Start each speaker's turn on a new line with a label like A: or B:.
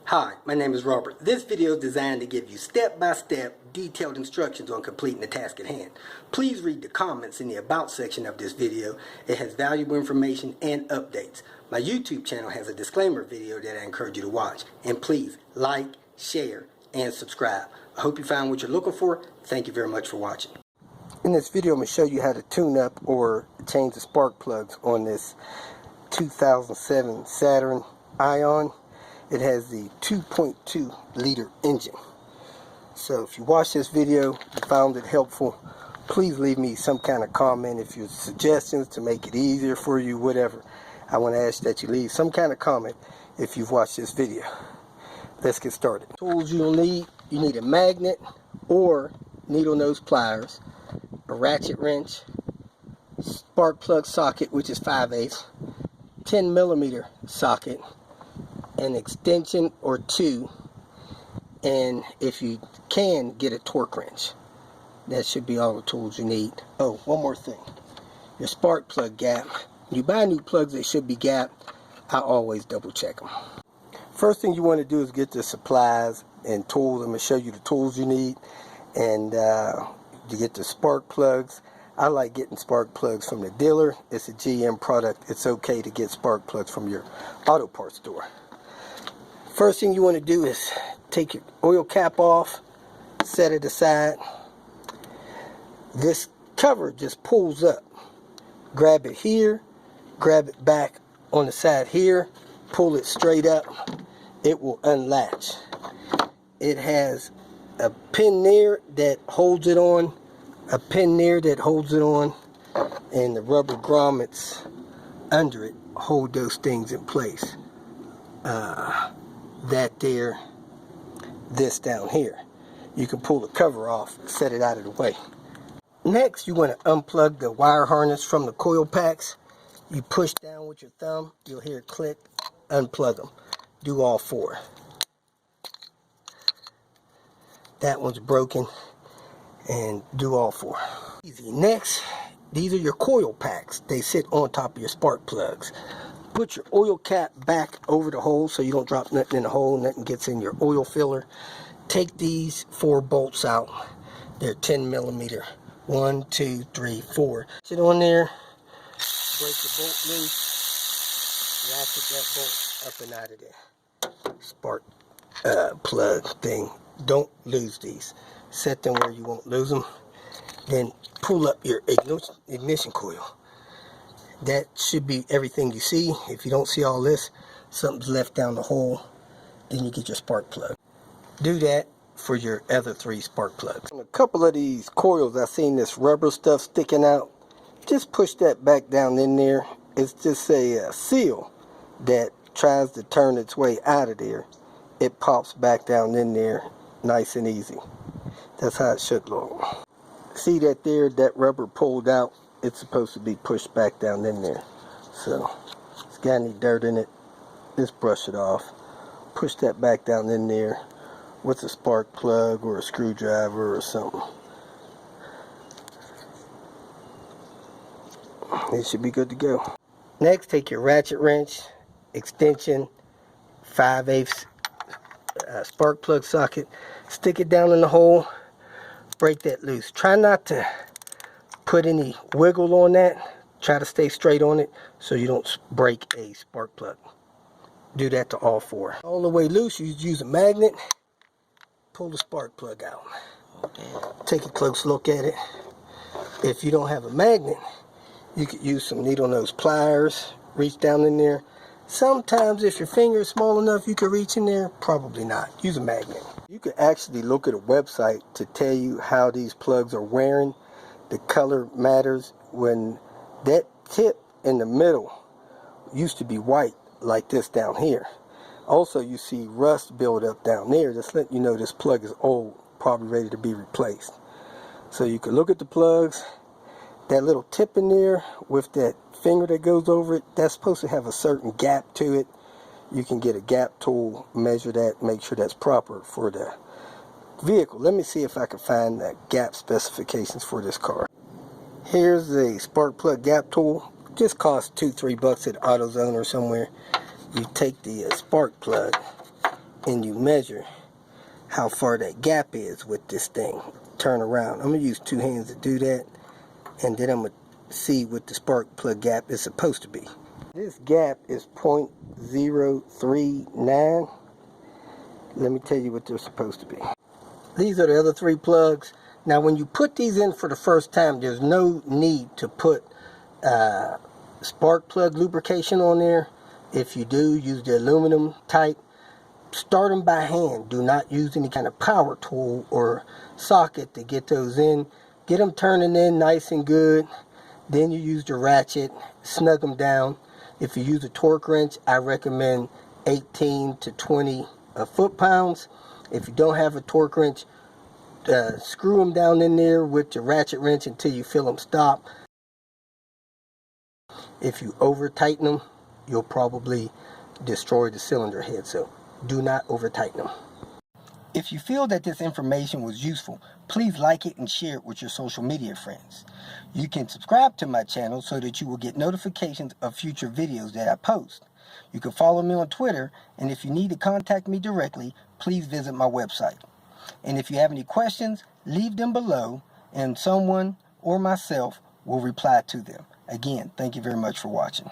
A: Hi, my name is Robert. This video is designed to give you step-by-step detailed instructions on completing the task at hand. Please read the comments in the About section of this video. It has valuable information and updates. My YouTube channel has a disclaimer video that I encourage you to watch. And please like, share, and subscribe. I hope you found what you're looking for. Thank you very much for watching. In this video, I'm going to show you how to tune up or change the spark plugs on this 2007 Saturn Ion. It has the 2.2 liter engine. So if you watch this video and found it helpful, please leave me some kind of comment. If you have suggestions to make it easier for you, whatever, I want to ask that you leave some kind of comment if you've watched this video. Let's get started. Tools you'll need: you need a magnet or needle nose pliers, a ratchet wrench, spark plug socket, which is 5/8, 10mm socket, an extension or two, and if you can, get a torque wrench. That should be all the tools you need. Oh, one more thing: your spark plug gap. When you buy new plugs, they should be gapped. I always double check them. First thing you want to do is get the supplies and tools. I'm going to show you the tools you need, and to get the spark plugs. I like getting spark plugs from the dealer. It's a GM product. It's okay to get spark plugs from your auto parts store. First thing you want to do is take your oil cap off, set it aside. This cover just pulls up. Grab it here, grab it back on the side here, pull it straight up. It will unlatch. It has a pin there that holds it on, a pin there that holds it on, and the rubber grommets under it hold those things in place. That there, this down here. You can pull the cover off, set it out of the way. Next, you want to unplug the wire harness from the coil packs. You push down with your thumb, you'll hear it click, unplug them. Do all four. That one's broken, and do all four. Easy. Next, these are your coil packs. They sit on top of your spark plugs. Put your oil cap back over the hole so you don't drop nothing in the hole, nothing gets in your oil filler. Take these 4 bolts out. They're 10mm. 1, 2, 3, 4. Sit on there, break the bolt loose, ratchet that bolt up and out of there. Spark plug thing. Don't lose these. Set them where you won't lose them. Then pull up your ignition coil. That should be everything you see. If you don't see all this, something's left down the hole, then you get your spark plug. Do that for your other 3 spark plugs. On a couple of these coils, I've seen this rubber stuff sticking out. Just push that back down in there. It's just a seal that tries to turn its way out of there. It pops back down in there nice and easy. That's how it should look. See that there, that rubber pulled out? It's supposed to be pushed back down in there. So, if it's got any dirt in it, just brush it off. Push that back down in there with a spark plug or a screwdriver or something. It should be good to go. Next, take your ratchet wrench, extension, 5/8 spark plug socket, stick it down in the hole, break that loose. Try not to put any wiggle on that. Try to stay straight on it so you don't break a spark plug. Do that to all 4. All the way loose, you use a magnet. Pull the spark plug out. Take a close look at it. If you don't have a magnet, you could use some needle nose pliers. Reach down in there. Sometimes if your finger is small enough, you can reach in there. Probably not. Use a magnet. You could actually look at a website to tell you how these plugs are wearing. The color matters. When that tip in the middle used to be white like this down here. Also, you see rust build up down there. Just letting you know this plug is old, probably ready to be replaced. So you can look at the plugs. That little tip in there with that finger that goes over it, that's supposed to have a certain gap to it. You can get a gap tool, measure that, make sure that's proper for the vehicle. Let me see if I can find the gap specifications for this car. Here's the spark plug gap tool. Just costs $2-3 at AutoZone or somewhere. You take the spark plug, and you measure how far that gap is with this thing. Turn around. I'm going to use 2 hands to do that, and then I'm going to see what the spark plug gap is supposed to be. This gap is 0.039. Let me tell you what they're supposed to be. These are the other 3 plugs. Now when you put these in for the first time, there's no need to put spark plug lubrication on there. If you do, use the aluminum type. Start them by hand. Do not use any kind of power tool or socket to get those in. Get them turning in nice and good. Then you use the ratchet, snug them down. If you use a torque wrench, I recommend 18 to 20 foot-pounds. If you don't have a torque wrench, screw them down in there with the ratchet wrench until you feel them stop. If you over tighten them, you'll probably destroy the cylinder head, so do not over tighten them. If you feel that this information was useful, please like it and share it with your social media friends. You can subscribe to my channel so that you will get notifications of future videos that I post. You can follow me on Twitter, and if you need to contact me directly, please visit my website. And if you have any questions, leave them below, and someone or myself will reply to them. Again, thank you very much for watching.